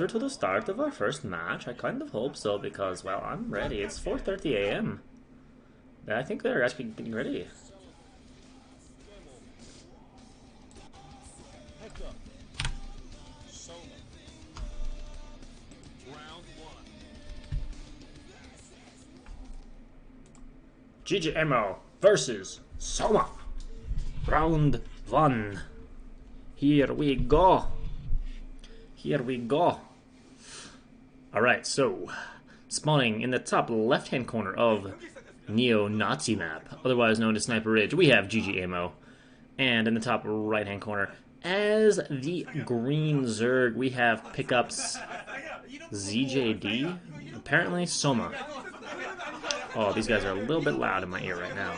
To the start of our first match. I kind of hope so because, well, I'm ready. It's 4:30 a.m. I think they're actually getting ready. GGMO versus Soma. Round 1. Here we go. Here we go. Alright, so spawning in the top left-hand corner of Neo-Nazi map, otherwise known as Sniper Ridge, we have GGMO. And in the top right-hand corner, as the green Zerg, we have PicUp's ZJD, apparently Soma. Oh, these guys are a little bit loud in my ear right now.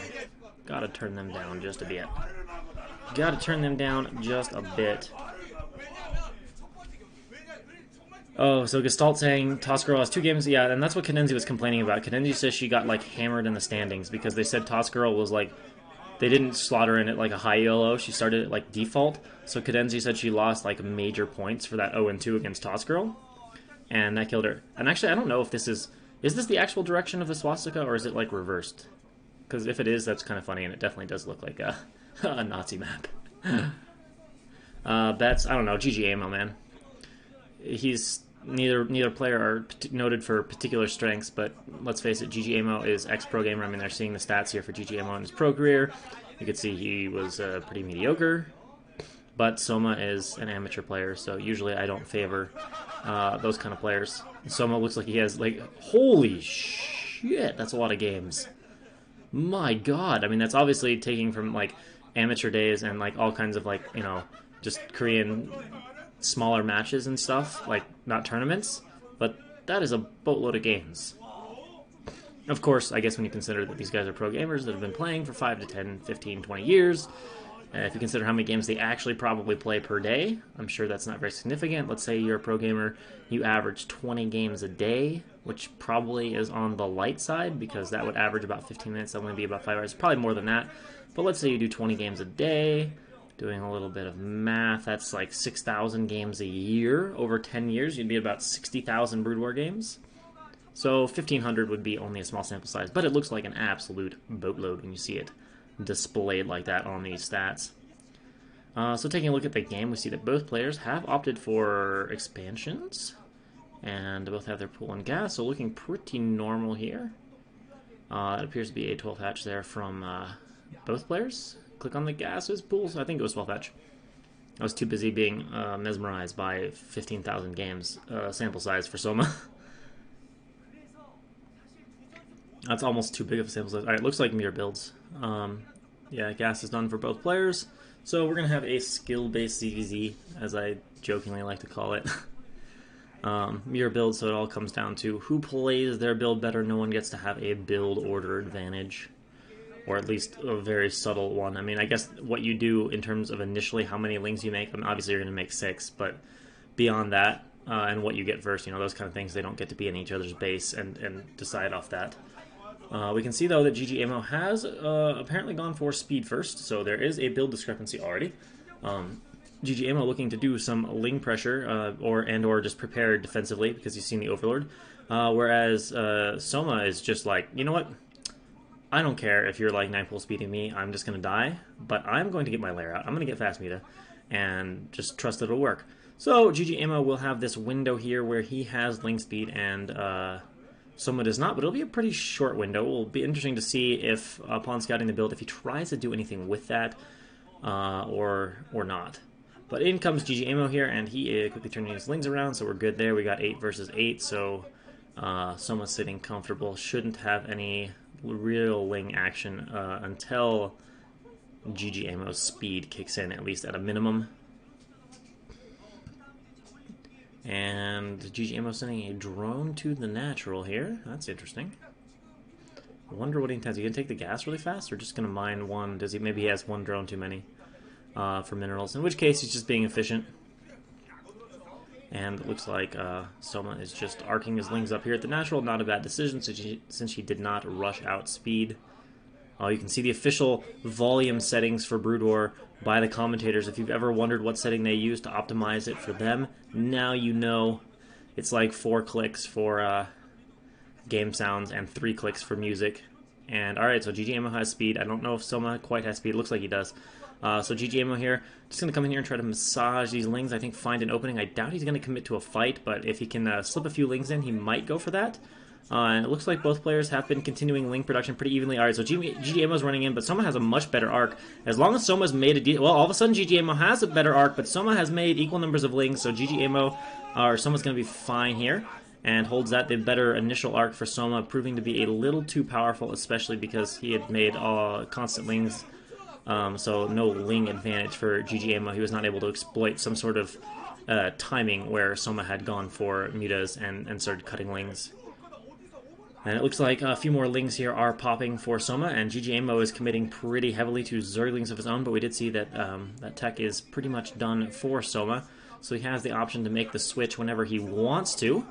Gotta turn them down just a bit. Gotta turn them down just a bit. Oh, so Gestalt saying Toss Girl has 2 games. Yeah, and that's what Cadenza was complaining about. Cadenza says she got, like, hammered in the standings because they said Toss Girl was, like, they didn't slaughter in at, like, a high ELO. She started at, like, default. So Cadenza said she lost, like, major points for that 0-2 against Toss Girl. And that killed her. And actually, I don't know if this is this the actual direction of the swastika, or is it, like, reversed? Because if it is, that's kind of funny, and it definitely does look like a, a Nazi map. Bets, I don't know, GGMO, man. He's neither player are noted for particular strengths, but let's face it, GGMO is ex-pro gamer. I mean, they're seeing the stats here for GGMO in his pro career. You can see he was pretty mediocre, but Soma is an amateur player, so usually I don't favor those kind of players. Soma looks like he has, like, holy shit, that's a lot of games. My god, I mean, that's obviously taking from, like, amateur days and, like, all kinds of, like, you know, just Korean smaller matches and stuff, like, not tournaments, but that is a boatload of games. Of course, I guess when you consider that these guys are pro gamers that have been playing for 5 to 10, 15, 20 years, if you consider how many games they actually probably play per day, I'm sure that's not very significant. Let's say you're a pro gamer, you average 20 games a day, which probably is on the light side, because that would average about 15 minutes, that would be about 5 hours, probably more than that. But let's say you do 20 games a day. Doing a little bit of math, that's like 6,000 games a year. Over 10 years, you'd be about 60,000 BroodWar games. So 1,500 would be only a small sample size, but it looks like an absolute boatload when you see it displayed like that on these stats. So taking a look at the game, we see that both players have opted for expansions, and both have their pool and gas, so looking pretty normal here. It appears to be a 12 hatch there from both players. Click on the gases pools. I think it was 12 hatch. I was too busy being mesmerized by 15,000 games sample size for Soma. That's almost too big of a sample size. Alright, looks like mirror builds. Yeah, gas is done for both players. So we're going to have a skill-based CVZ, as I jokingly like to call it. Mirror build, so it all comes down to who plays their build better. No one gets to have a build order advantage. Or at least a very subtle one. I mean, I guess what you do in terms of initially how many lings you make, I mean, obviously you're going to make 6, but beyond that, and what you get first, you know, those kind of things, they don't get to be in each other's base and decide off that. We can see, though, that GGMO has apparently gone for speed first, so there is a build discrepancy already. GGMO looking to do some ling pressure, or just prepare defensively, because he's seen the Overlord, whereas Soma is just like, you know what? I don't care if you're like 9 full speeding me, I'm just going to die, but I'm going to get my lair out. I'm going to get fast meta and just trust that it'll work. So GGMO will have this window here where he has ling speed and Soma does not, but it'll be a pretty short window. It will be interesting to see if, upon scouting the build, if he tries to do anything with that or not. But in comes GGMO here, and he is quickly turning his lings around, so we're good there. We got 8 versus 8, so Soma's sitting comfortable. Shouldn't have any real ling action until GGMO's speed kicks in, at least at a minimum. And GGMO sending a drone to the natural here. That's interesting. I wonder what he intends. Is he going to take the gas really fast, or just going to mine one? Does he? Maybe he has one drone too many for minerals, in which case he's just being efficient. And it looks like Soma is just arcing his lings up here at the natural. Not a bad decision since he did not rush out speed. You can see the official volume settings for BroodWar by the commentators. If you've ever wondered what setting they use to optimize it for them, now you know. it's like 4 clicks for game sounds and 3 clicks for music. And alright, so GG Ammo has speed. I don't know if Soma quite has speed. It looks like he does. So GG Ammo here, just going to come in here and try to massage these lings. I think find an opening. I doubt he's going to commit to a fight, but if he can slip a few lings in, he might go for that. And it looks like both players have been continuing ling production pretty evenly. Alright, so GG Ammo's running in, but Soma has a much better arc. As long as Soma's made a well, all of a sudden GG Ammo has a better arc, but Soma has made equal numbers of lings, so GG Ammo, or Soma's going to be fine here. And holds that the better initial arc for Soma, proving to be a little too powerful, especially because he had made constant lings, so no ling advantage for GG Ammo. He was not able to exploit some sort of timing where Soma had gone for mutas and started cutting lings. And it looks like a few more lings here are popping for Soma, and GG Ammo is committing pretty heavily to Zerglings of his own, but we did see that that tech is pretty much done for Soma, so he has the option to make the switch whenever he wants to.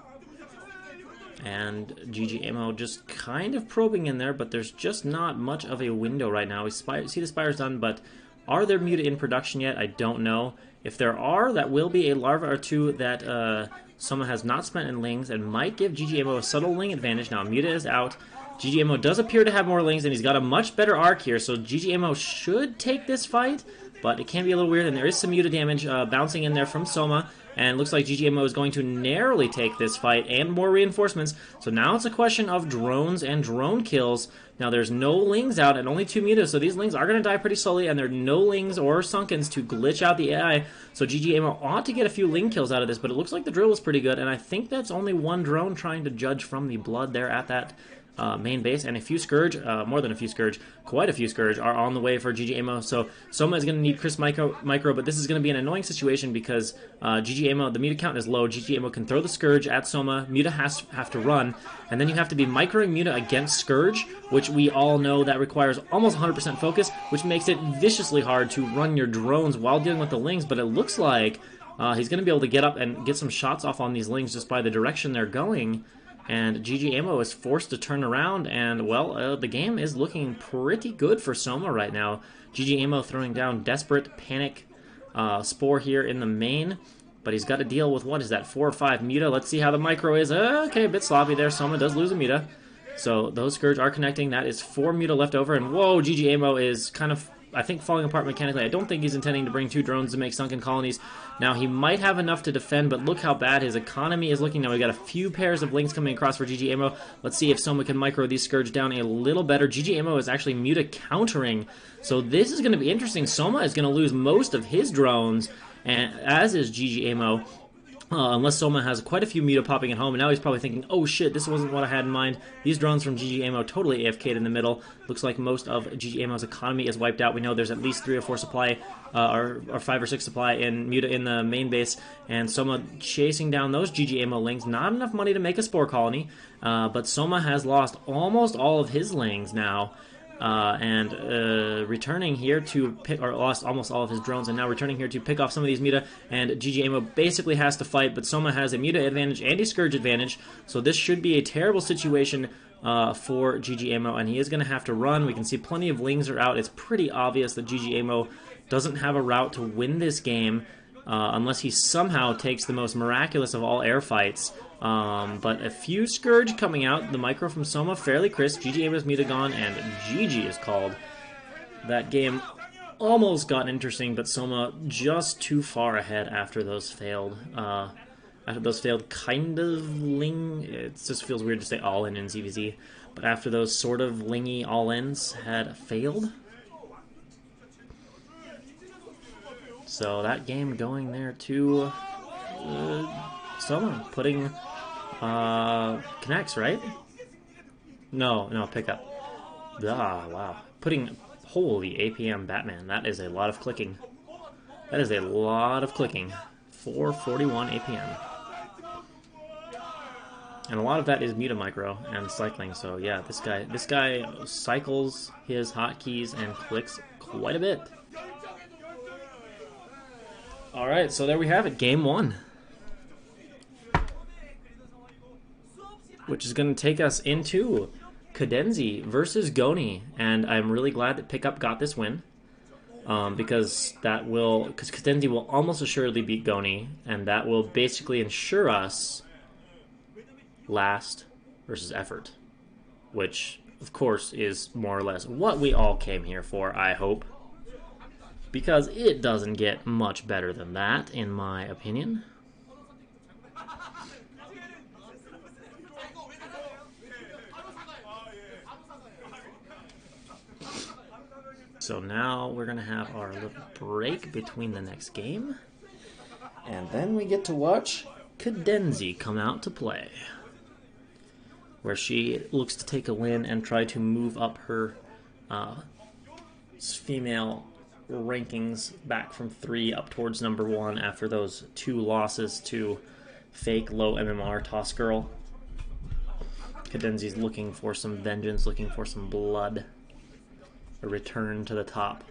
And GG Ammo just kind of probing in there, but there's just not much of a window right now. We see the Spire's done, but are there Muta in production yet? I don't know. If there are, that will be a larva or two that Soma has not spent in lings and might give GG Ammo a subtle ling advantage. Now Muta is out. GG Ammo does appear to have more lings, and he's got a much better arc here, so GG Ammo should take this fight, but it can be a little weird, and there is some Muta damage bouncing in there from Soma. And it looks like GG Ammo is going to narrowly take this fight and more reinforcements. So now it's a question of drones and drone kills. Now there's no lings out and only 2 mutas, so these lings are going to die pretty slowly, and there are no lings or sunkens to glitch out the AI. So GG Ammo ought to get a few ling kills out of this, but it looks like the drill was pretty good, and I think that's only 1 drone trying to judge from the blood there at that main base, and a few Scourge, more than a few Scourge, quite a few Scourge are on the way for GG Ammo, so Soma is going to need Chris Micro, but this is going to be an annoying situation because GG Ammo, the Muta count is low, GG Ammo can throw the Scourge at Soma, Muta have to run, and then you have to be microing Muta against Scourge, which we all know that requires almost 100% focus, which makes it viciously hard to run your drones while dealing with the lings, but it looks like he's going to be able to get up and get some shots off on these lings just by the direction they're going. And GG Ammo is forced to turn around, and, well, the game is looking pretty good for Soma right now. GG Ammo throwing down Desperate, Panic, Spore here in the main, but he's got to deal with, what is that, 4 or 5 Muta? Let's see how the micro is. Okay, a bit sloppy there. Soma does lose a Muta. So those Scourge are connecting. That is 4 Muta left over, and whoa, GG Ammo is kind of, I think, falling apart mechanically. I don't think he's intending to bring 2 drones to make sunken colonies. Now, he might have enough to defend, but look how bad his economy is looking. Now, we've got a few pairs of links coming across for GG Ammo. Let's see if Soma can micro these Scourge down a little better. GG Ammo is actually Muta countering, so this is going to be interesting. Soma is going to lose most of his drones, and as is GG Ammo. Unless Soma has quite a few Muta popping at home, and now he's probably thinking, oh shit, this wasn't what I had in mind. These drones from GG Ammo totally AFK'd in the middle. Looks like most of GG Ammo's economy is wiped out. We know there's at least 3 or 4 supply, or 5 or 6 supply in Muta in the main base, and Soma chasing down those GG Ammo lings. Not enough money to make a Spore colony, but Soma has lost almost all of his lings now. Returning here to pick, or lost almost all of his drones, and now returning here to pick off some of these Muta, and GG Ammo basically has to fight, but Soma has a Muta advantage and a Scourge advantage, so this should be a terrible situation for GG Ammo, and he is going to have to run. We can see plenty of lings are out. It's pretty obvious that GG Ammo doesn't have a route to win this game, unless he somehow takes the most miraculous of all air fights. But a few Scourge coming out. The micro from Soma fairly crisp. GG Ammo's Muta gone, and GG is called. That game almost got interesting, but Soma just too far ahead after those failed. Kind of ling. It just feels weird to say all-in ZVZ, but after those sort of lingy all-ins had failed. So that game going there to Soma, putting connects, right? No, PicUP. Ah, wow. Putting, holy APM Batman, that is a lot of clicking. That is a lot of clicking. 441 APM. And a lot of that is Muta micro and cycling, so yeah, this guy cycles his hotkeys and clicks quite a bit. Alright, so there we have it, game 1. Which is going to take us into Cadenza versus Gony, and I'm really glad that PicUP got this win, because Cadenza will almost assuredly beat Gony, and that will basically ensure us last versus effort, which, of course, is more or less what we all came here for, I hope. Because it doesn't get much better than that, in my opinion. So now we're going to have our little break between the next game. And then we get to watch Cadenza come out to play, where she looks to take a win and try to move up her female rankings back from 3 up towards number 1 after those 2 losses to fake low MMR Toss Girl. Cadenza's looking for some vengeance, looking for some blood. A return to the top.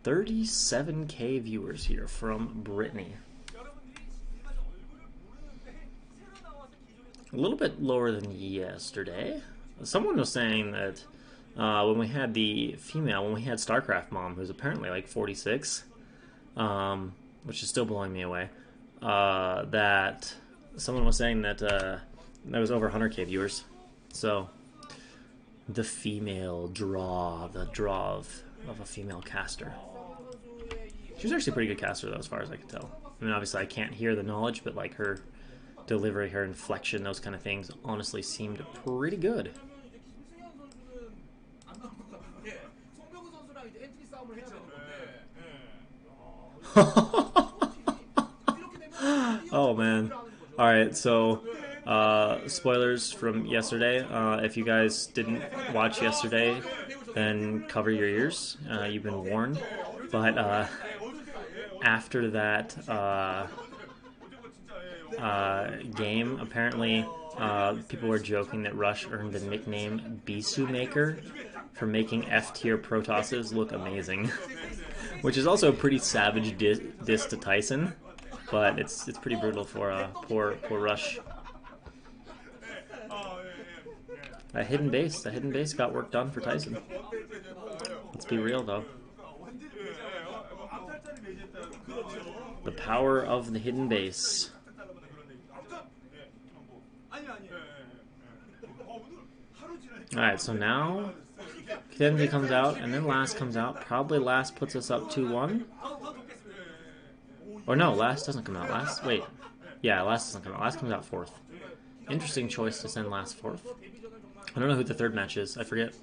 37k viewers here from Brittany. A little bit lower than yesterday. Someone was saying that when we had the female, when we had StarCraft Mom, who's apparently like 46, which is still blowing me away, that someone was saying that that was over 100k viewers. So the female draw, the draw of a female caster. She was actually a pretty good caster though, as far as I could tell. I mean, obviously I can't hear the knowledge, but like her delivery, her inflection, those kind of things honestly seemed pretty good. Oh man. Alright, so spoilers from yesterday. If you guys didn't watch yesterday, then cover your ears. You've been warned. But after that game, apparently people were joking that Rush earned the nickname Bisu Maker for making F-tier Protosses look amazing. Which is also a pretty savage diss to Tyson. But it's pretty brutal for poor Rush. That hidden base got work done for Tyson. Let's be real though. The power of the hidden base. Alright, so now Cadenza comes out, and then Last comes out. Probably Last puts us up 2-1. Or no, Last doesn't come out. Last, wait. Yeah, Last doesn't come out. Last comes out 4th. Interesting choice to send Last 4th. I don't know who the 3rd match is. I forget.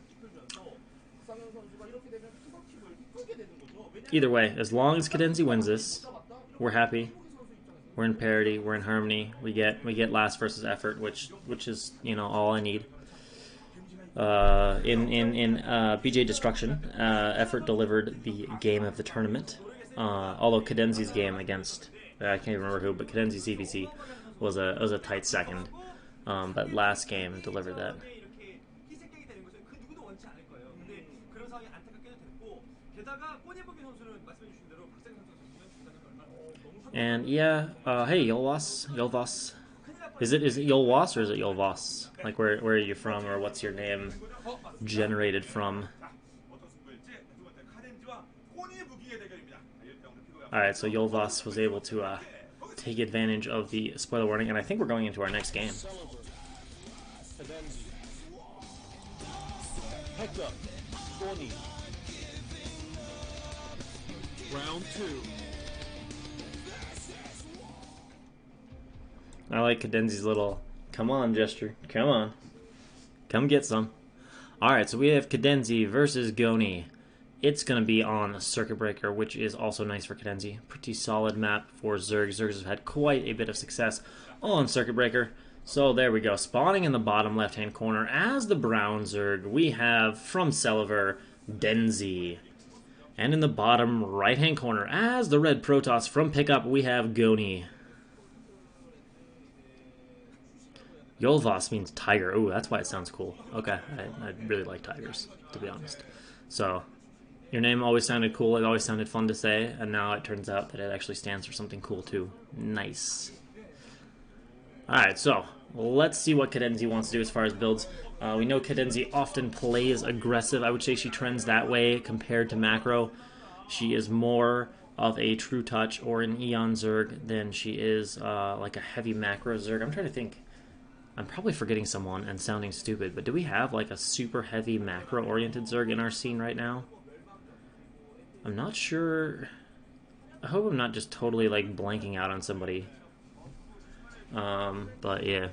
Either way, as long as Cadenza wins this, we're happy. We're in parity. We're in harmony. We get Last versus effort, which is, you know, all I need. In BJ Destruction, effort delivered the game of the tournament. Although Cadenza's game against, I can't even remember who, but Cadenza's CVC was a tight second. But Last game delivered that. And yeah, hey Yolvas. Is it Yolwas or is it Yolvas? Like where are you from, or what's your name generated from? Alright, so Yolvas was able to take advantage of the spoiler warning, and I think we're going into our next game. PicUP, Gony. Round 2. I like Cadenza's little "come on" gesture. Come on. Come get some. Alright, so we have Cadenza versus Gony. It's going to be on Circuit Breaker, which is also nice for Cadenza. Pretty solid map for Zerg. Zergs have had quite a bit of success on Circuit Breaker. So there we go. Spawning in the bottom left-hand corner as the brown Zerg, we have from Seliver, Denzi. And in the bottom right-hand corner as the red Protoss from PicUP, we have Gony. Yolvas means tiger. Ooh, that's why it sounds cool. Okay, I really like tigers, to be honest. So, your name always sounded cool, it always sounded fun to say, and now it turns out that it actually stands for something cool too. Nice. Alright, so, let's see what Cadenza wants to do as far as builds. We know Cadenza often plays aggressive. I would say she trends that way compared to Macro. She is more of a True Touch or an Eon Zerg than she is like a heavy macro Zerg. I'm trying to think. I'm probably forgetting someone and sounding stupid, but do we have like a super heavy macro-oriented Zerg in our scene right now? I'm not sure. I hope I'm not just totally like blanking out on somebody. But yeah.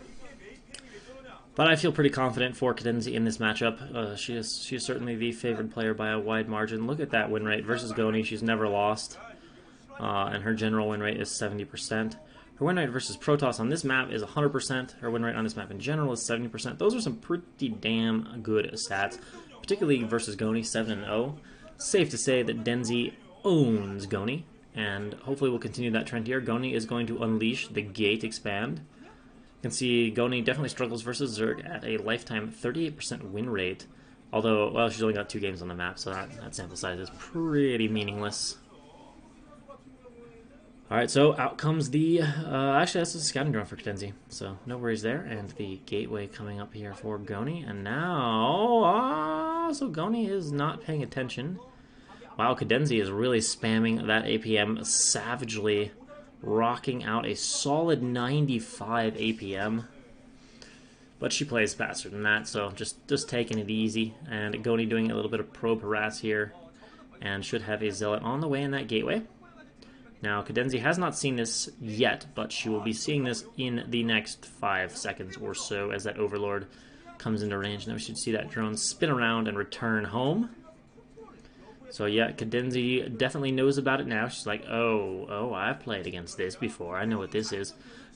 But I feel pretty confident for Cadenza in this matchup. She is certainly the favored player by a wide margin. Look at that win rate versus Gony. She's never lost. And her general win rate is 70%. Her win rate versus Protoss on this map is 100%. Her win rate on this map in general is 70%. Those are some pretty damn good stats, particularly versus Gony, 7-0. Safe to say that Denzi owns Gony, and hopefully we'll continue that trend here. Gony is going to unleash the Gate Expand. You can see Gony definitely struggles versus Zerg at a lifetime 38% win rate. Although, well, she's only got 2 games on the map, so that sample size is pretty meaningless. Alright, so out comes the... actually, that's a scouting drone for Cadenza, so no worries there. And the gateway coming up here for Gony. And now... so Gony is not paying attention. Wow, Cadenza is really spamming that APM savagely, rocking out a solid 95 APM. But she plays faster than that, so just taking it easy. And Gony doing a little bit of probe harass here, and should have a Zealot on the way in that gateway. Now, Cadenza has not seen this yet, but she will be seeing this in the next 5 seconds or so as that Overlord comes into range. Now we should see that drone spin around and return home. So yeah, Cadenza definitely knows about it now. She's like, oh, I've played against this before. I know what this is.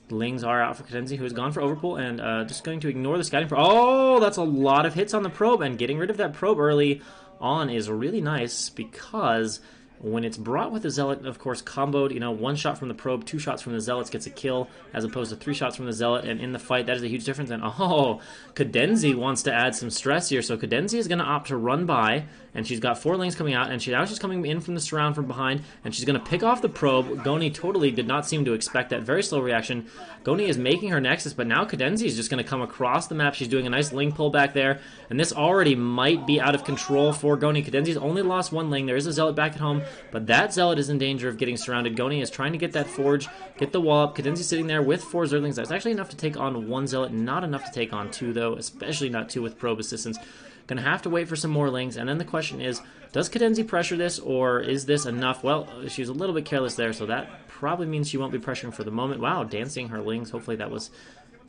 The Lings are out for Cadenza, who has gone for Overpull, and just going to ignore the scouting probe. Oh, that's a lot of hits on the probe, and getting rid of that probe early on is really nice because... when it's brought with the Zealot, of course, comboed, 1 shot from the probe, 2 shots from the Zealots gets a kill, as opposed to 3 shots from the Zealot, and in the fight, that is a huge difference. And, Cadenza wants to add some stress here, so Cadenza is going to opt to run by, and she's got 4 Lings coming out, and now she's coming in from the surround from behind, and she's going to pick off the probe. Gony totally did not seem to expect that. Very slow reaction. Gony is making her Nexus, but now Cadenza is just going to come across the map. She's doing a nice Ling pull back there, and this already might be out of control for Gony. Cadenza's only lost 1 Ling. There is a Zealot back at home, but that Zealot is in danger of getting surrounded. Gony is trying to get that Forge, get the wall up. Cadenza's sitting there with 4 Zerglings. That's actually enough to take on 1 Zealot, not enough to take on 2, though, especially not 2 with probe assistance. Gonna have to wait for some more Lings, and then the question is, does Cadenza pressure this, or is this enough? Well, she was a little bit careless there, so that probably means she won't be pressuring for the moment. Wow, dancing her Lings. Hopefully that was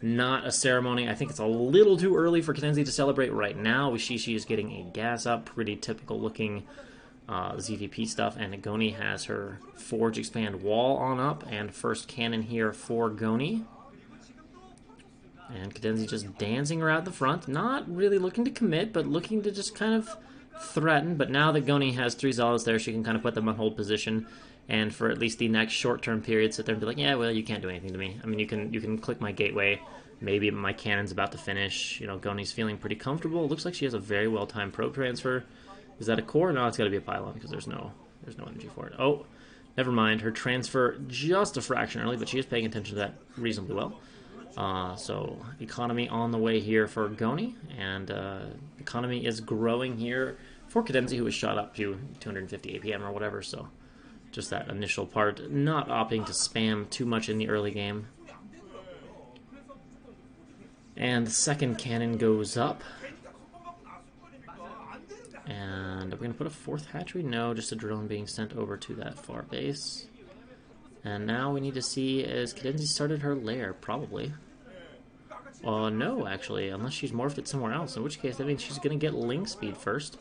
not a ceremony. I think it's a little too early for Cadenza to celebrate right now. She is getting a gas up, pretty typical looking ZVP stuff, and Gony has her Forge Expand wall on up, and first cannon here for Gony. And Cadenza just dancing around the front, not really looking to commit, but looking to just kind of threaten. But now that Gony has 3 Zealots there, she can kind of put them on hold position, and for at least the next short-term period, sit there and be like, yeah, well, you can't do anything to me. I mean, you can click my gateway, maybe my cannon's about to finish. Gony's feeling pretty comfortable. It looks like she has a very well-timed probe transfer. Is that a core? No, it's got to be a pylon because there's no energy for it. Oh, never mind. Her transfer just a fraction early, but she is paying attention to that reasonably well. So economy on the way here for Gony, and economy is growing here for Cadenza, who was shot up to 250 APM or whatever. So just that initial part, not opting to spam too much in the early game. And the second cannon goes up. And are we going to put a 4th hatchery? No, just a drone being sent over to that far base. And now we need to see, is Cadenza started her lair? Probably. No, actually, unless she's morphed it somewhere else, in which case that means she's going to get Ling speed first.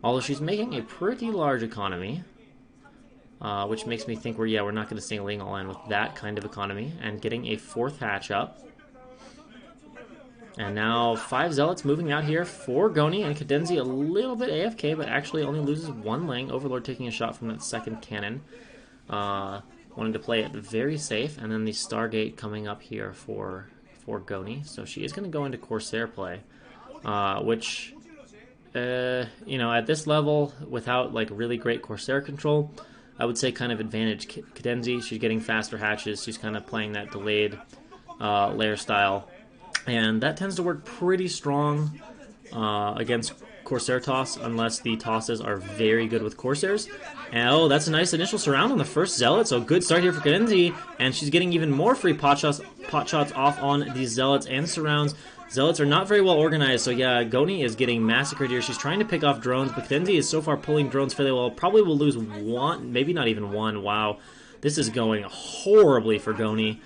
Although she's making a pretty large economy, which makes me think we're not going to see Ling all in with that kind of economy, and getting a 4th hatch up. And now 5 Zealots moving out here for Gony, and Cadenza a little bit AFK, but actually only loses 1 Ling. Overlord taking a shot from that second cannon. Wanting to play it very safe, and then the Stargate coming up here for Gony. So she is going to go into Corsair play, which, at this level, without like really great Corsair control, I would say kind of advantage Cadenza. She's getting faster hatches. She's kind of playing that delayed lair style, and that tends to work pretty strong against Corsair toss unless the tosses are very good with Corsairs. And, oh, that's a nice initial surround on the first Zealot, so good start here for Cadenza, and she's getting even more free pot shots off on these Zealots and surrounds. Zealots are not very well organized, so yeah, Gony is getting massacred here. She's trying to pick off drones, but Cadenza is so far pulling drones fairly well. Probably will lose one, maybe not even one. Wow, this is going horribly for Gony.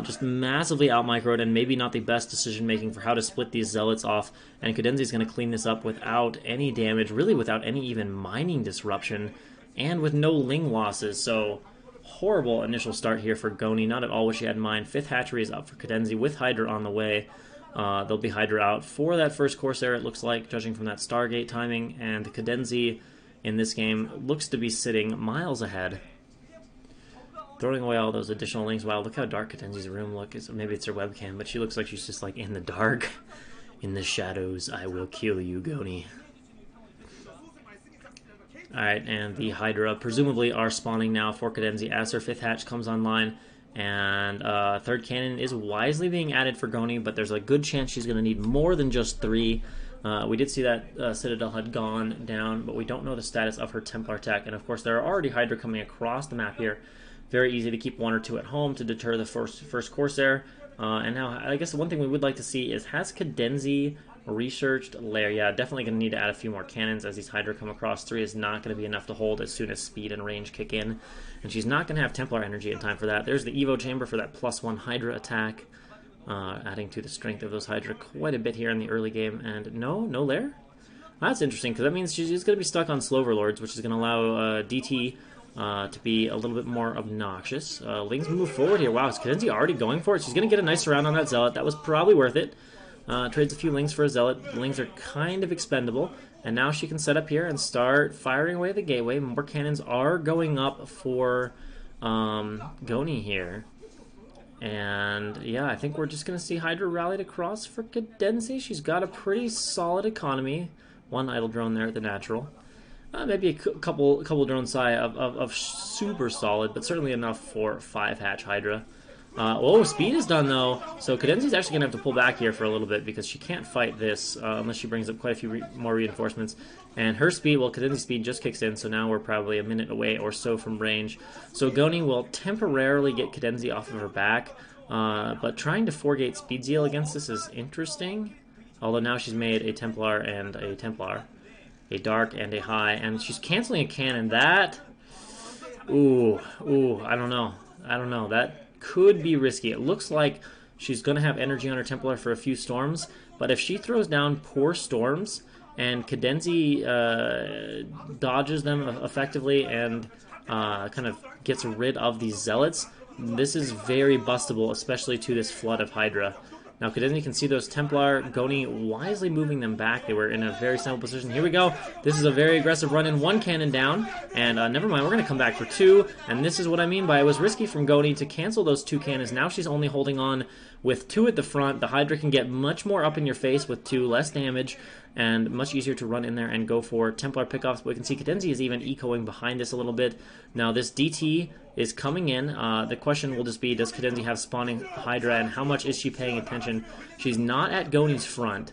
Just massively out-microed, and maybe not the best decision-making for how to split these Zealots off. And Cadenza is going to clean this up without any damage, really without any even mining disruption, and with no Ling losses. So, horrible initial start here for Gony. Not at all what she had in mind. 5th hatchery is up for Cadenza with Hydra on the way. There'll be Hydra out for that first Corsair, it looks like, judging from that Stargate timing. And Cadenza in this game looks to be sitting miles ahead. Throwing away all those additional links. Wow, look how dark Cadenza's room looks. Maybe it's her webcam, but she looks like she's just like in the dark. In the shadows, I will kill you, Gony. Alright, and the Hydra presumably are spawning now for Cadenza as her 5th hatch comes online. And 3rd cannon is wisely being added for Gony, but there's a good chance she's going to need more than just 3. We did see that Citadel had gone down, but we don't know the status of her Templar tech. And of course, there are already Hydra coming across the map here. Very easy to keep 1 or 2 at home to deter the first Corsair. And now, I guess the one thing we would like to see is, has Cadenza researched lair? Yeah, definitely going to need to add a few more cannons as these Hydra come across. 3 is not going to be enough to hold as soon as speed and range kick in. And she's not going to have Templar energy in time for that. There's the Evo chamber for that +1 Hydra attack. Adding to the strength of those Hydra quite a bit here in the early game. And no lair? That's interesting, because that means she's going to be stuck on Slover Lords, which is going to allow DT to be a little bit more obnoxious. Lings move forward here. Wow, is Cadenza already going for it? She's going to get a nice round on that Zealot. That was probably worth it. Trades a few Lings for a Zealot. The Lings are kind of expendable. And now she can set up here and start firing away the gateway. More cannons are going up for Gony here. And yeah, I think we're just going to see Hydra rallied across for Cadenza. She's got a pretty solid economy. 1 idle drone there at the natural. Maybe a couple drones shy of super solid, but certainly enough for 5 hatch Hydra. Oh, speed is done though, so Cadenza's actually going to have to pull back here for a little bit because she can't fight this unless she brings up quite a few more reinforcements. And her speed, well, Cadenza's speed just kicks in, so now we're probably a minute away or so from range. So Gony will temporarily get Cadenza off of her back, but trying to 4-gate speed zeal against this is interesting. Although now she's made a Templar and a Templar. A dark and a high, and she's canceling a cannon. That, ooh, I don't know. That could be risky. It looks like she's going to have energy on her Templar for a few storms, but if she throws down poor storms and Cadenza dodges them effectively and kind of gets rid of these Zealots, this is very bustable, especially to this flood of Hydra. Now, Cadenza can see those Templar. Gony wisely moving them back. They were in a very simple position. Here we go. This is a very aggressive run-in. 1 cannon down. And never mind, we're going to come back for 2. And this is what I mean by it was risky from Gony to cancel those 2 cannons. Now she's only holding on with 2 at the front. The Hydra can get much more up in your face with 2, less damage, and much easier to run in there and go for Templar pickoffs. But we can see Cadenza is even ecoing behind this a little bit. Now, this DT is coming in. The question will just be, does Cadenza have spawning Hydra, and how much is she paying attention? She's not at Gony's front,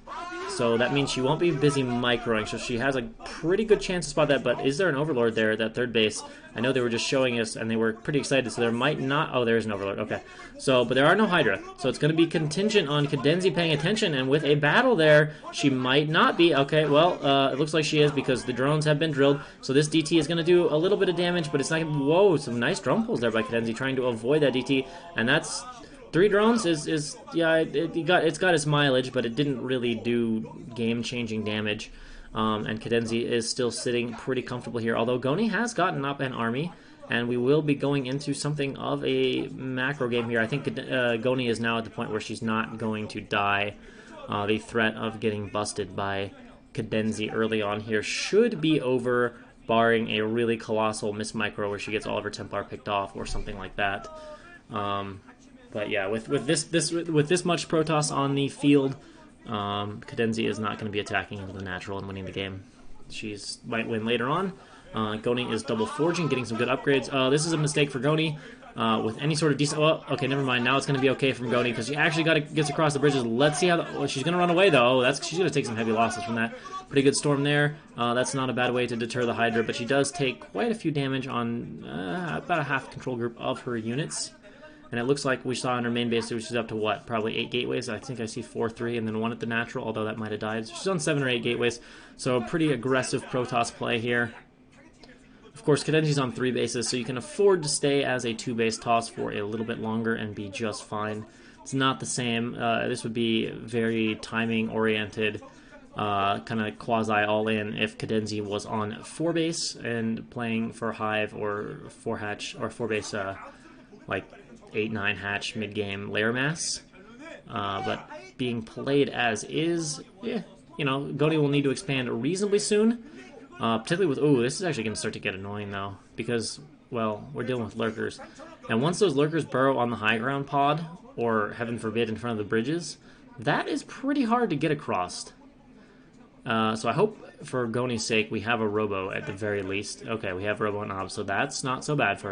so that means she won't be busy microing, so she has a pretty good chance to spot that. But is there an Overlord there at that 3rd base? I know they were just showing us, and they were pretty excited, so there might not... Oh, there is an Overlord, okay. So, but there are no Hydra, so it's going to be contingent on Cadenza paying attention, and with a battle there, she might not be. Okay, well, it looks like she is, because the drones have been drilled, so this DT is going to do a little bit of damage, but it's not... Whoa, some nice drone pulls there by Cadenza, trying to avoid that DT, and that's... 3 drones is yeah, it's got its mileage, but it didn't really do game-changing damage. And Cadenza is still sitting pretty comfortable here, although Gony has gotten up an army, and we will be going into something of a macro game here. I think Gony is now at the point where she's not going to die. The threat of getting busted by Cadenza early on here should be over, barring a really colossal miss-micro where she gets all of her Templar picked off or something like that. But yeah, with this much Protoss on the field, Cadenza is not going to be attacking into the natural and winning the game. She might win later on. Gony is double forging, getting some good upgrades. This is a mistake for Gony. with any sort of decent... Well, okay, never mind. Now it's going to be okay from Gony because she actually gets across the bridges. Let's see how... Well, she's going to run away, though. She's going to take some heavy losses from that. Pretty good storm there. That's not a bad way to deter the Hydra, but she does take quite a few damage on about a half control group of her units. And it looks like we saw in her main base, which is up to what? Probably 8 gateways. I think I see 4, 3, and then 1 at the natural, although that might have died. So she's on 7 or 8 gateways. So a pretty aggressive Protoss play here. Of course, Cadenza's on 3 bases, so you can afford to stay as a 2-base toss for a little bit longer and be just fine. It's not the same. This would be very timing-oriented, kind of quasi all-in if Cadenza was on 4-base and playing for Hive or 4-hatch or 4-base, like 8-9 hatch mid-game layer mass. But being played as is, yeah, you know, Gony will need to expand reasonably soon. Particularly with, ooh, this is actually going to start to get annoying, though, because, well, we're dealing with lurkers. And once those lurkers burrow on the high ground pod, or, heaven forbid, in front of the bridges, that is pretty hard to get across. So I hope, for Gony's sake, we have a Robo at the very least. Okay, we have Robo and Ob, so that's not so bad for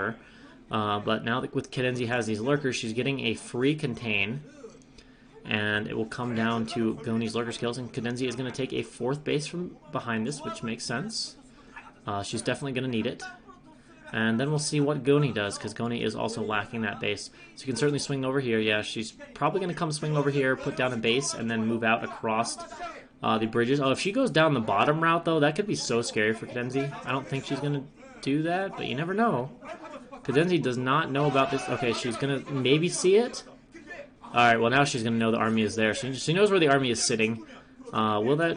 her. But now that with Cadenza has these lurkers, she's getting a free contain. And it will come down to Gony's lurker skills, and Cadenza is going to take a 4th base from behind this, which makes sense. She's definitely going to need it. And then we'll see what Gony does, because Gony is also lacking that base. So you can certainly swing over here. Yeah, she's probably going to come swing over here, put down a base, and then move out across the bridges. Oh, if she goes down the bottom route, though, that could be so scary for Cadenza. I don't think she's going to do that, but you never know. Cadenza does not know about this. Okay, she's going to maybe see it. Alright, well now she's going to know the army is there. She knows where the army is sitting. Will that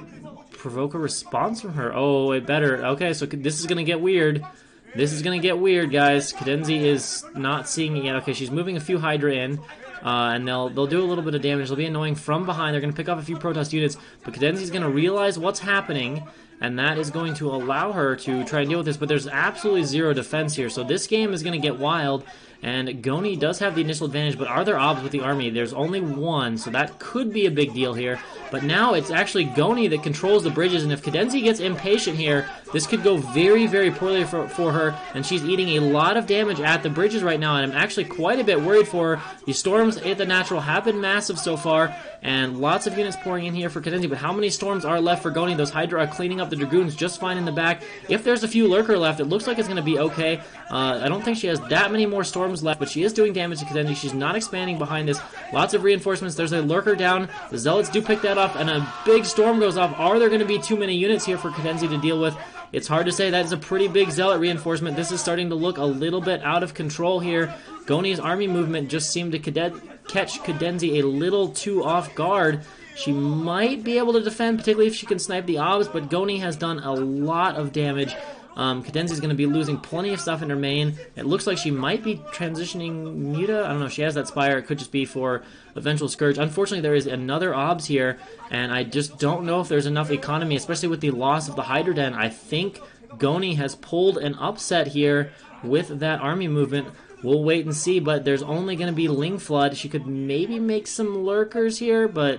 provoke a response from her? Oh, it better. Okay, so this is going to get weird. This is going to get weird, guys. Cadenza is not seeing it yet. Okay, she's moving a few Hydra in. And they'll do a little bit of damage. They'll be annoying from behind. They're going to pick off a few Protoss units. But Cadenza is going to realize what's happening. And that is going to allow her to try and deal with this. But there's absolutely zero defense here. So this game is going to get wild. And Gony does have the initial advantage, but are there obs with the army? There's only 1, so that could be a big deal here. But now it's actually Gony that controls the bridges, and if Cadenza gets impatient here, this could go very, very poorly for her, and she's eating a lot of damage at the bridges right now, and I'm actually quite a bit worried for her. The storms at the natural have been massive so far, and lots of units pouring in here for Cadenza, but how many storms are left for Gony? Those Hydra are cleaning up the Dragoons just fine in the back. If there's a few Lurker left, it looks like it's going to be okay. I don't think she has that many more storms left, but she is doing damage to Cadenza. She's not expanding behind this. Lots of reinforcements. There's a Lurker down. The Zealots do pick that up, and a big storm goes off. Are there going to be too many units here for Cadenza to deal with? It's hard to say. That is a pretty big Zealot reinforcement. This is starting to look a little bit out of control here. Gony's army movement just seemed to catch Cadenza a little too off guard. She might be able to defend, particularly if she can snipe the obs, but Gony has done a lot of damage. Cadenza is going to be losing plenty of stuff in her main. It looks like she might be transitioning Muta. I don't know if she has that Spire. It could just be for eventual Scourge. Unfortunately, there is another obs here, and I just don't know if there's enough economy, especially with the loss of the Hydra Den. I think Gony has pulled an upset here with that army movement. We'll wait and see, but there's only going to be Ling Flood. She could maybe make some Lurkers here, but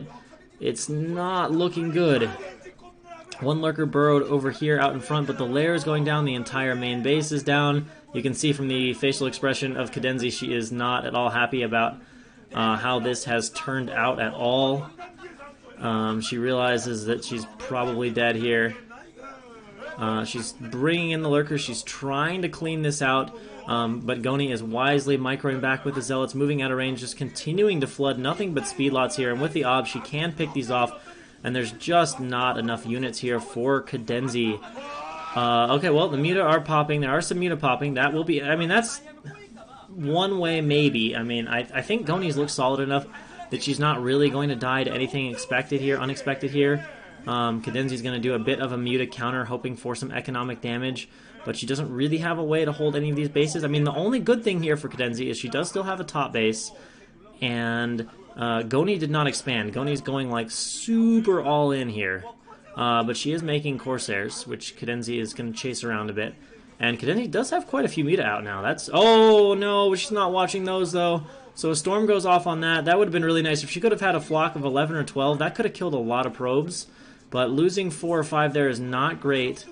it's not looking good. One Lurker burrowed over here out in front, but the lair is going down. The entire main base is down. You can see from the facial expression of Cadenza, she is not at all happy about how this has turned out at all. She realizes that she's probably dead here. She's bringing in the Lurkers. She's trying to clean this out, but Gony is wisely microing back with the Zealots, moving out of range, just continuing to flood. Nothing but speed lots here, and with the obs, she can pick these off. And there's just not enough units here for Cadenza. Okay, well, the Muta are popping. There are some Muta popping. That will be... I mean, that's one way, maybe. I mean, I think Gony's looks solid enough that she's not really going to die to anything unexpected here. Cadenza's going to do a bit of a Muta counter, hoping for some economic damage. But she doesn't really have a way to hold any of these bases. I mean, the only good thing here for Cadenza is she does still have a top base. And... Gony did not expand. Gony's going like super all in here. But she is making Corsairs, which Cadenza is going to chase around a bit. And Cadenza does have quite a few Muta out now. That's... Oh, no, she's not watching those, though. So a storm goes off on that. That would have been really nice. If she could have had a flock of 11 or 12, that could have killed a lot of probes. But losing 4 or 5 there is not great.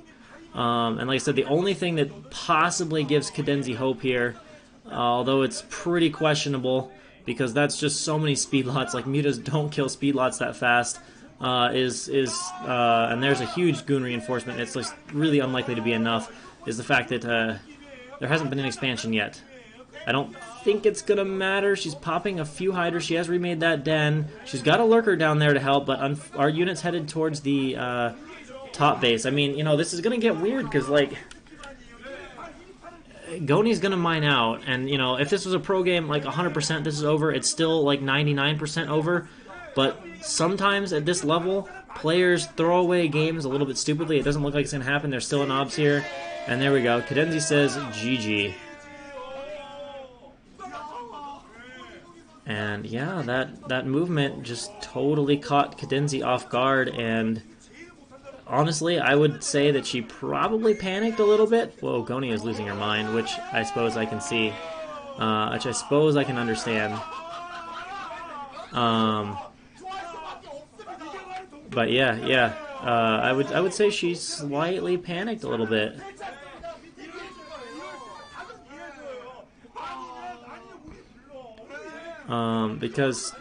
And like I said, the only thing that possibly gives Cadenza hope here although it's pretty questionable because that's just so many speed lots. Like, mutas don't kill speed lots that fast. And there's a huge goon reinforcement. It's just really unlikely to be enough. Is the fact that there hasn't been an expansion yet. I don't think it's gonna matter. She's popping a few hydras. She has remade that den. She's got a lurker down there to help, but our unit's headed towards the top base. I mean, you know, this is gonna get weird because, like, Gony's gonna mine out, and, you know, if this was a pro game, like 100% this is over. It's still like 99% over. But sometimes at this level, players throw away games a little bit stupidly. It doesn't look like it's going to happen. There's still an obs here. And there we go. Cadenza says GG. And yeah, that movement just totally caught Cadenza off guard. And honestly, I would say that she probably panicked a little bit. Whoa, Gony is losing her mind, which I suppose I can see. Which I suppose I can understand. But yeah, I would say she slightly panicked a little bit. Because,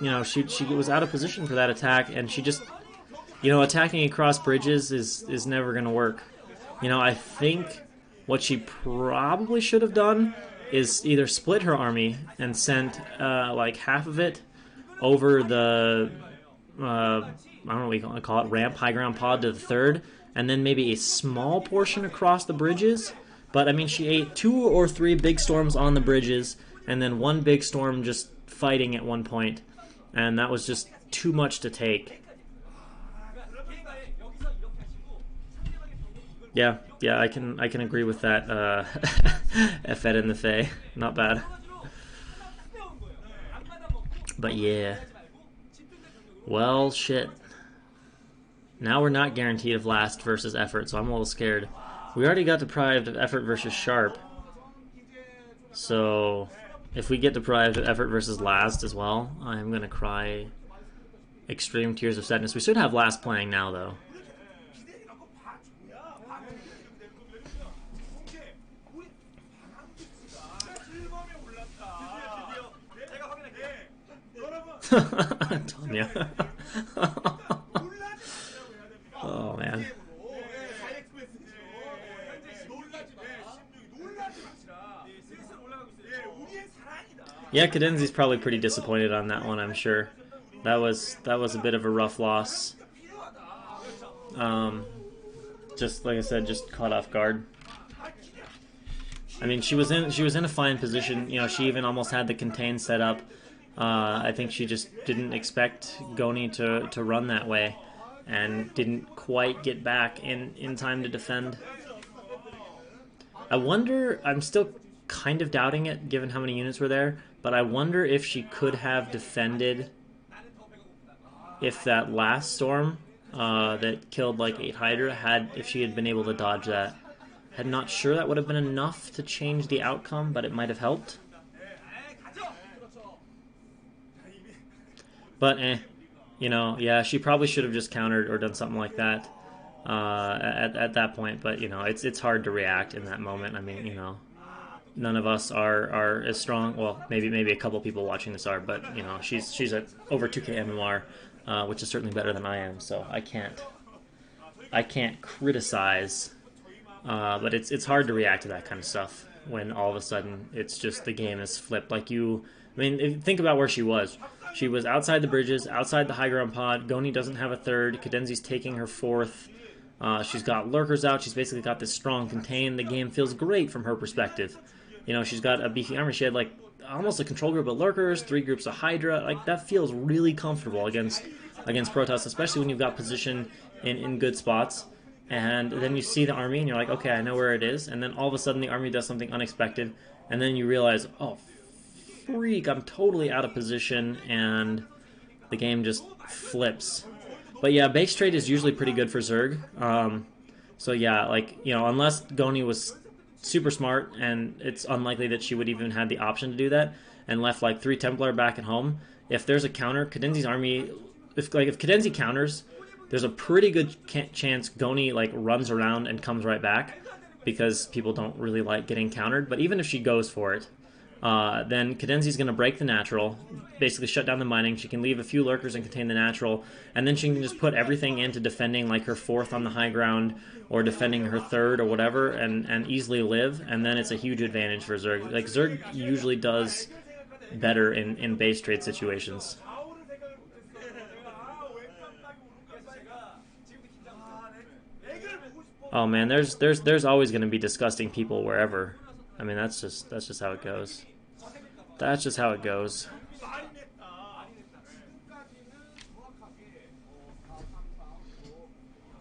you know, she was out of position for that attack, and she just, you know, attacking across bridges is never going to work. You know, I think what she probably should have done is either split her army and sent like half of it over the I don't know what you call it, ramp, high ground pod to the third, and then maybe a small portion across the bridges. But I mean, she ate 2 or 3 big storms on the bridges, and then 1 big storm just fighting at one point, and that was just too much to take. Yeah, I can agree with that. Fed in the Fae, not bad. But yeah. Well, shit. Now we're not guaranteed of last versus effort, so I'm a little scared. We already got deprived of effort versus sharp. So, if we get deprived of effort versus last as well, I'm gonna cry extreme tears of sadness. We should have last playing now, though. Tanya. Oh, man. Yeah, Cadenza's probably pretty disappointed on that one, I'm sure. That was a bit of a rough loss. Just like I said, just caught off guard. I mean, she was in a fine position. You know, she even almost had the contain set up. I think she just didn't expect Gony to run that way, and didn't quite get back in time to defend. I wonder, I'm still kind of doubting it given how many units were there, but I wonder if she could have defended if that last storm that killed like 8 Hydra if she had been able to dodge that. I'm not sure that would have been enough to change the outcome, but it might have helped. But you know, yeah, she probably should have just countered or done something like that at that point. But you know, it's hard to react in that moment. I mean, you know, none of us are as strong. Well, maybe a couple people watching this are, but you know, she's at over 2K MMR, which is certainly better than I am. So I can't criticize. But it's hard to react to that kind of stuff when all of a sudden it's just the game is flipped. Like I mean, think about where she was. She was outside the bridges, outside the high ground pod. Gony doesn't have a third. Cadenza's taking her 4th. She's got lurkers out. She's basically got this strong contain. The game feels great from her perspective. You know, she's got a beefy army. She had like almost a control group of lurkers, 3 groups of Hydra. Like, that feels really comfortable against Protoss, especially when you've got position in good spots. And then you see the army and you're like, okay, I know where it is. And then all of a sudden the army does something unexpected. And then you realize, oh, freak, I'm totally out of position, and the game just flips. But yeah, base trade is usually pretty good for Zerg. So yeah, like, you know, unless Gony was super smart, and it's unlikely that she would even have the option to do that, and left like 3 Templar back at home, if there's a counter, Cadenza's army, if Cadenza counters, there's a pretty good chance Gony like runs around and comes right back. because people don't really like getting countered. But even if she goes for it, then Cadenza's going to break the natural, basically shut down the mining. She can leave a few lurkers and contain the natural, and then she can just put everything into defending like her 4th on the high ground or defending her 3rd or whatever, and easily live, and then it's a huge advantage for Zerg. Like, Zerg usually does better in base trade situations. Oh man, there's always going to be disgusting people wherever. I mean, that's just how it goes. That's just how it goes.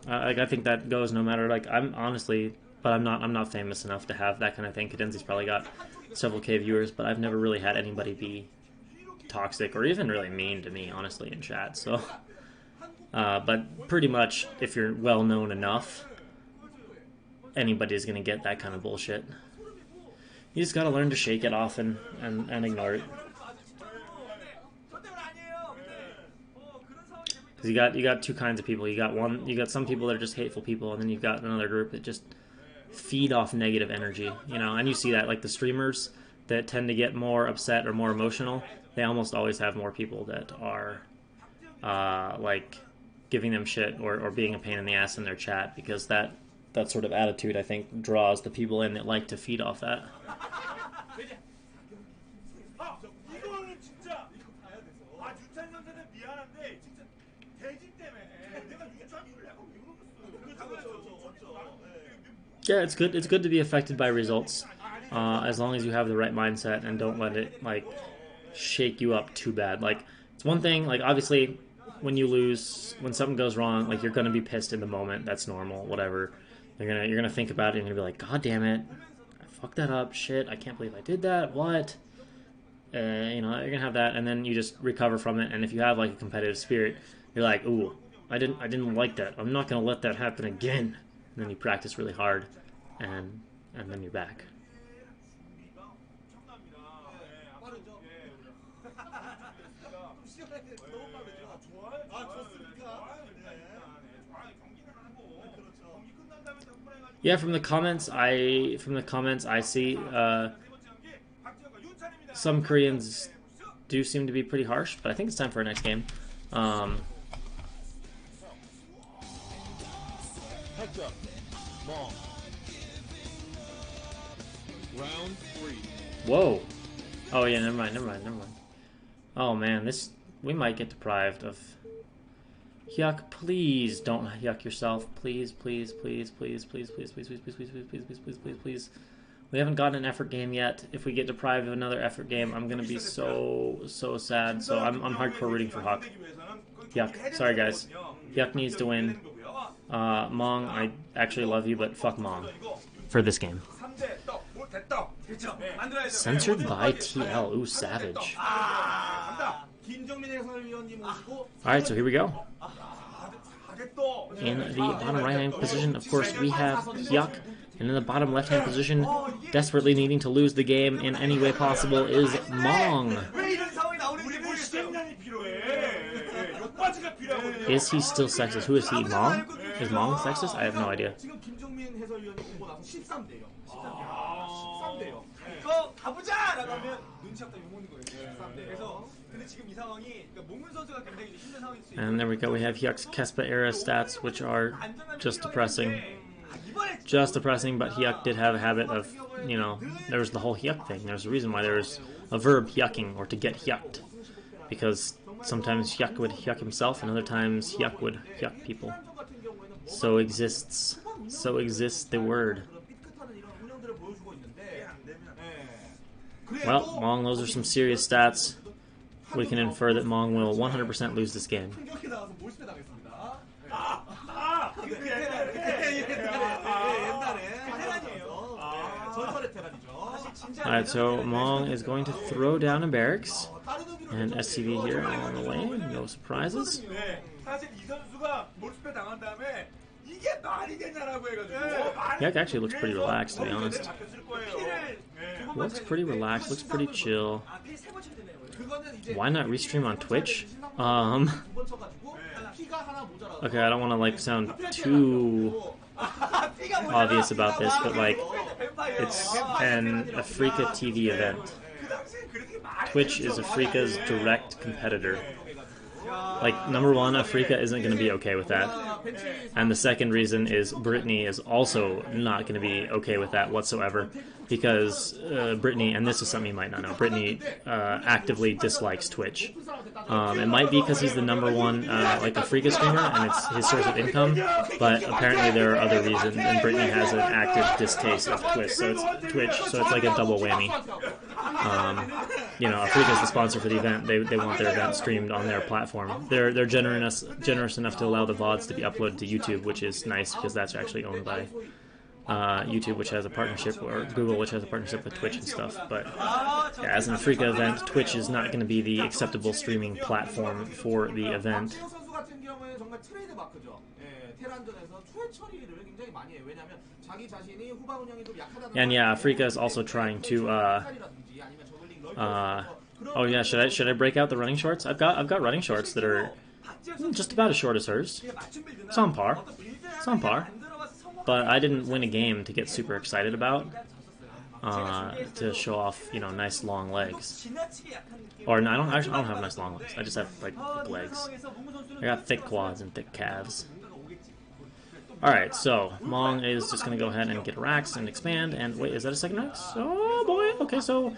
I think that goes no matter. Like, I'm honestly, but I'm not famous enough to have that kind of thing. Cadenza's probably got several K viewers, but I've never really had anybody be toxic or even really mean to me, honestly, in chat. So, but pretty much, if you're well known enough, anybody's gonna get that kind of bullshit. You just gotta learn to shake it off and ignore it. Because you got two kinds of people. You got some people that are just hateful people, and then you've got another group that just feed off negative energy, you know. And you see that, like the streamers that tend to get more upset or more emotional, they almost always have more people that are like giving them shit or being a pain in the ass in their chat, because that sort of attitude, I think, draws the people in that like to feed off that. Yeah, it's good. It's good to be affected by results, as long as you have the right mindset and don't let it like shake you up too bad. Like, it's one thing. Like, obviously, when you lose, when something goes wrong, like, you're gonna be pissed in the moment. That's normal. Whatever. You're gonna think about it and you're gonna be like, God damn it, I fucked that up. Shit, I can't believe I did that. What? You know, you're gonna have that, and then you just recover from it. And if you have like a competitive spirit, you're like, ooh, I didn't like that. I'm not gonna let that happen again. And then you practice really hard, and then you're back. Yeah, from the comments I see, some Koreans do seem to be pretty harsh, but I think it's time for our next game. Heads up. Long. Round 3. Whoa. Oh yeah, never mind. Oh man, we might get deprived of. Yuck, please don't yuck yourself. Please. We haven't gotten an effort game yet. If we get deprived of another effort game, I'm gonna be so sad. So I'm hardcore rooting for Huck. Yuck. Sorry guys. Yuck needs to win. Mong, I actually love you, but fuck Mong for this game. Censored by TL. Ooh, savage. Alright, so here we go. In the bottom right-hand position, of course, we have Yuck. And in the bottom left-hand position, desperately needing to lose the game in any way possible, is Mong. Is he still sexist? Who is he? Mong? Is Mong sexist? I have no idea. And there we go. We have Yuck's Kespa era stats, which are just depressing. Just depressing, but Yuck did have a habit of, you know, there was the whole Yuck thing. There's a reason why there was a verb yucking, or to get yucked. Because sometimes Yuck would yuck himself, and other times Yuck would yuck people. So exists the word. Well, Mong, those are some serious stats. We can infer that Mong will 100% lose this game. Alright, so Mong is going to throw down a barracks. And SCV here on the way. No surprises. Yuck actually looks pretty relaxed, to be honest. Looks pretty relaxed, looks pretty chill. Why not restream on Twitch? Okay, I don't want to like sound too obvious about this, but like, it's an Africa TV event. Twitch is Africa's direct competitor. Like, number one, Africa isn't going to be okay with that. And the second reason is Brittany is also not going to be okay with that whatsoever. Because Brittany, and this is something you might not know, Brittany actively dislikes Twitch. It might be because he's the number one like Africa streamer and it's his source of income, but apparently there are other reasons, and Brittany has an active distaste of Twitch, so it's like a double whammy. You know, Africa's the sponsor for the event. They want their event streamed on their platform. They're generous enough to allow the VODs to be uploaded to YouTube, which is nice because that's actually owned by YouTube, which has a partnership, or Google, which has a partnership with Twitch and stuff. But yeah, as an Africa event, Twitch is not going to be the acceptable streaming platform for the event. And yeah, Africa is also trying to oh yeah, should I break out the running shorts? I've got running shorts that are just about as short as hers. It's on par. But I didn't win a game to get super excited about, to show off, you know, nice long legs. Or no, I don't have nice long legs. I just have like thick legs. I got thick quads and thick calves. Alright, so Mong is just gonna go ahead and get racks and expand. And wait, is that a second Rex? Oh boy. Okay, so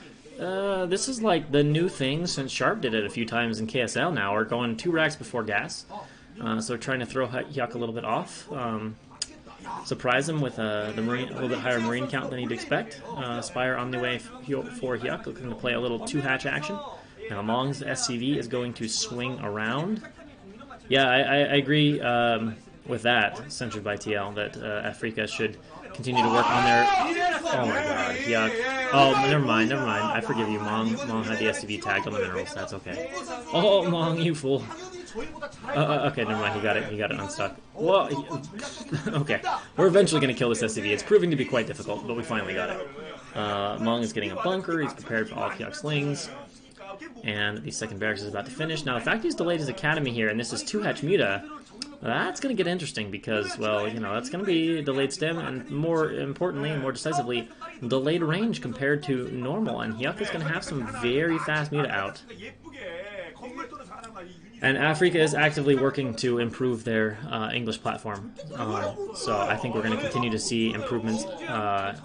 this is like the new thing since Sharp did it a few times in KSL now. We're going 2 racks before gas. So trying to throw Yuck a little bit off. Surprise him with the marine, a little bit higher marine count than he'd expect. Spire on the way for Yuck, looking to play a little 2-hatch action. Now Mong's SCV is going to swing around. Yeah, I agree with that, censored by TL, that Africa should continue to work on their... Oh my god, Yuck. Oh, never mind. I forgive you, Mong. Mong had the SCV tagged on the minerals, that's okay. Oh, Mong, you fool. Okay, never mind. He got it unstuck. Whoa. Okay, we're eventually going to kill this SCV. It's proving to be quite difficult, but we finally got it. Mong is getting a bunker. He's prepared for all Yuck's slings. And the second barracks is about to finish. Now, the fact he's delayed his academy here, and this is 2-hatch Muta, that's going to get interesting because, well, you know, that's going to be delayed stem, and more importantly, and more decisively, delayed range compared to normal. And Yuck is going to have some very fast Muta out. And Africa is actively working to improve their English platform. So I think we're going to continue to see improvements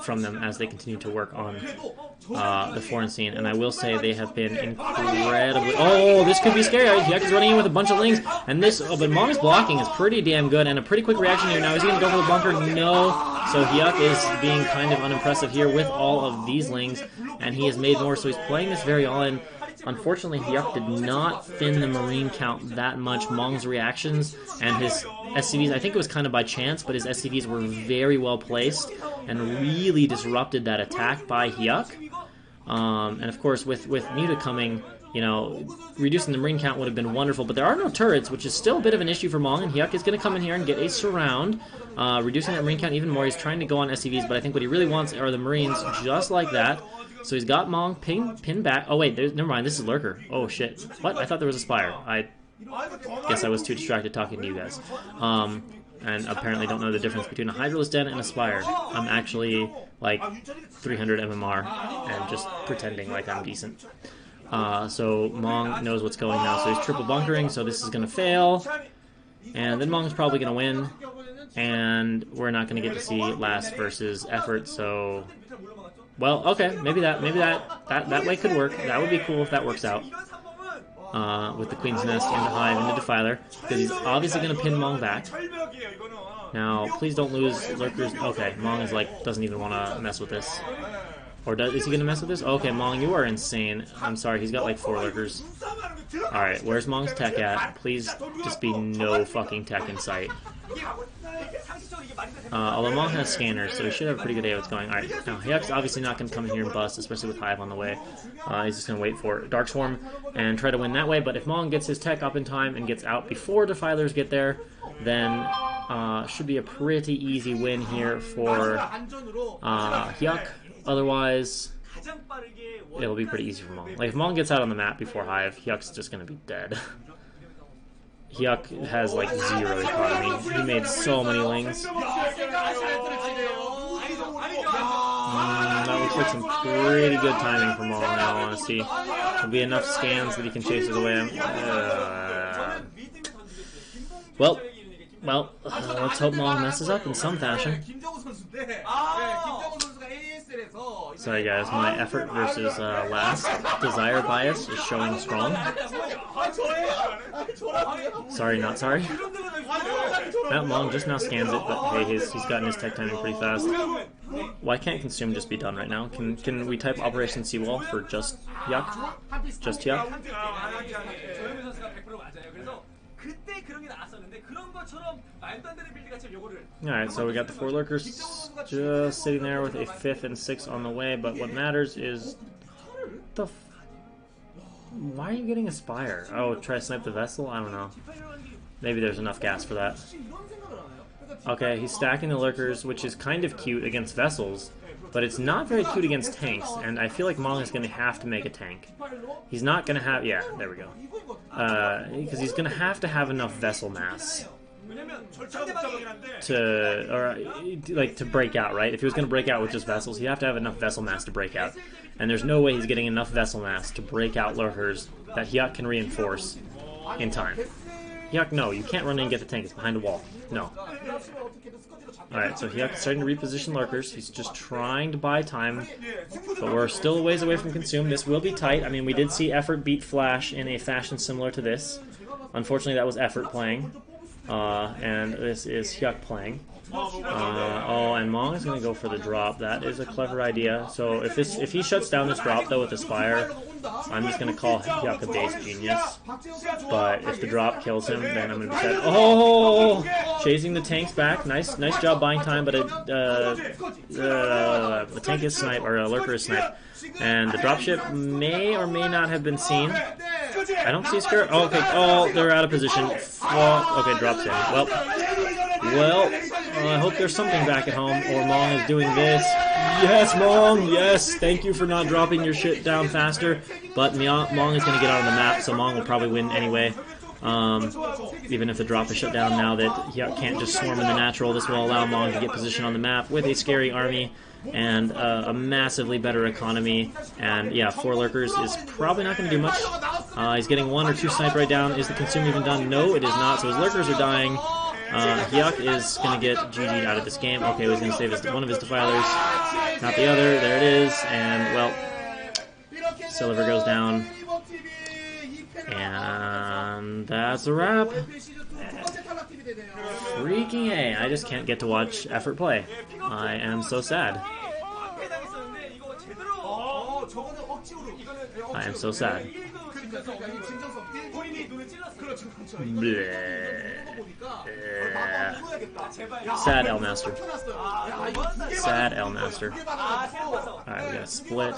from them as they continue to work on the foreign scene. And I will say they have been incredibly... Oh, this could be scary. Yuck is running in with a bunch of lings. And this... Oh, but Mong's blocking is pretty damn good. And a pretty quick reaction here. Now, is he going to go for the bunker? No. So Yuck is being kind of unimpressive here with all of these lings. And he has made more, so he's playing this very all-in. Unfortunately, Yuck did not thin the marine count that much. Mong's reactions and his SCVs, I think it was kind of by chance, but his SCVs were very well placed and really disrupted that attack by Yuck. And of course, with Muta coming, you know, reducing the marine count would have been wonderful, but there are no turrets, which is still a bit of an issue for Mong, and Yuck is going to come in here and get a surround, reducing that marine count even more. He's trying to go on SCVs, but I think what he really wants are the marines just like that. So he's got Mong pinned back. Oh wait, never mind, this is Lurker. Oh shit. What? I thought there was a Spire. I guess I was too distracted talking to you guys. And apparently don't know the difference between a Hydralisk Den and a Spire. I'm actually like 300 MMR and just pretending like I'm decent. So Mong knows what's going now, so he's triple bunkering, so this is going to fail. And then Mong's probably going to win. And we're not going to get to see last versus effort, so... Well, okay, maybe that way could work. That would be cool if that works out. With the Queen's Nest into Hive into Defiler, because he's obviously going to pin Mong back. Now, please don't lose Lurkers. Okay, Mong is like, doesn't even want to mess with this. Or is he going to mess with this? Okay, Mong, you are insane. I'm sorry, he's got like 4 Lurkers. Alright, where's Mong's tech at? Please just be no fucking tech in sight. Although Mong has scanners, so he should have a pretty good idea what's going on. Alright, now Yuck's obviously not going to come in here and bust, especially with Hive on the way. He's just going to wait for Dark Swarm and try to win that way, but if Mong gets his tech up in time and gets out before Defilers get there, then should be a pretty easy win here for Yuck. Otherwise, it'll be pretty easy for Mong. Like, if Mong gets out on the map before Hive, Yuck's just going to be dead. Yuck has like 0 economy. He made so many lings. That looks like some pretty good timing from all, in all honesty. There'll be enough scans that he can chase it away. Well, let's hope Mong messes up in some fashion. Sorry guys, my effort versus last desire bias is showing strong. Sorry, not sorry. That Mong just now scans it, but hey, he's gotten his tech timing pretty fast. Why can't consume just be done right now? Can we type Operation Seawall for just Yuck? Just Yuck? Alright, so we got the 4 lurkers just sitting there with a 5th and 6th on the way, but what matters is why are you getting a Spire? Oh, try to snipe the vessel? I don't know. Maybe there's enough gas for that. Okay, he's stacking the lurkers, which is kind of cute against vessels, but it's not very cute against tanks, and I feel like Mong is going to have to make a tank. He's not going to have... yeah, there we go. Because he's going to have enough vessel mass to break out, right? If he was going to break out with just vessels, he'd have to have enough vessel mass to break out. And there's no way he's getting enough vessel mass to break out lurkers that Yuck can reinforce in time. Yuck, no, you can't run in and get the tank. It's behind a wall. No. Alright, so Yuck's starting to reposition lurkers. He's just trying to buy time, but we're still a ways away from consume. This will be tight. I mean, we did see Effort beat Flash in a fashion similar to this. Unfortunately, that was Effort playing, and this is Yuck playing. Oh, and Mong is going to go for the drop. That is a clever idea. So if he shuts down this drop, though, with Aspire, I'm just going to call Yuck a base genius. But if the drop kills him, then I'm going to be sad. Oh! Chasing the tanks back. Nice job buying time, but the tank is sniped, or a lurker is sniped. And the dropship may or may not have been seen. I don't see a Spirit. Oh, okay. Oh, they're out of position. Oh, okay, drops in. Well, I hope there's something back at home, or Mong is doing this. Yes, Mong! Yes! Thank you for not dropping your shit down faster. But Mong is going to get out on the map, so Mong will probably win anyway. Even if the drop is shut down now that Yuck can't just swarm in the natural, this will allow Mong to get position on the map with a scary army and a massively better economy. And yeah, 4 lurkers is probably not going to do much. He's getting 1 or 2 snipe right down. Is the consume even done? No, it is not. So his lurkers are dying. Yuck is going to get GG'd out of this game. Okay, he's going to save one of his defilers, not the other. There it is. And, well, Seliver goes down. And that's a wrap. Freaking A. I just can't get to watch Effort play. I am so sad. I am so sad. Sad L Master. Sad L Master. Alright, we gotta split.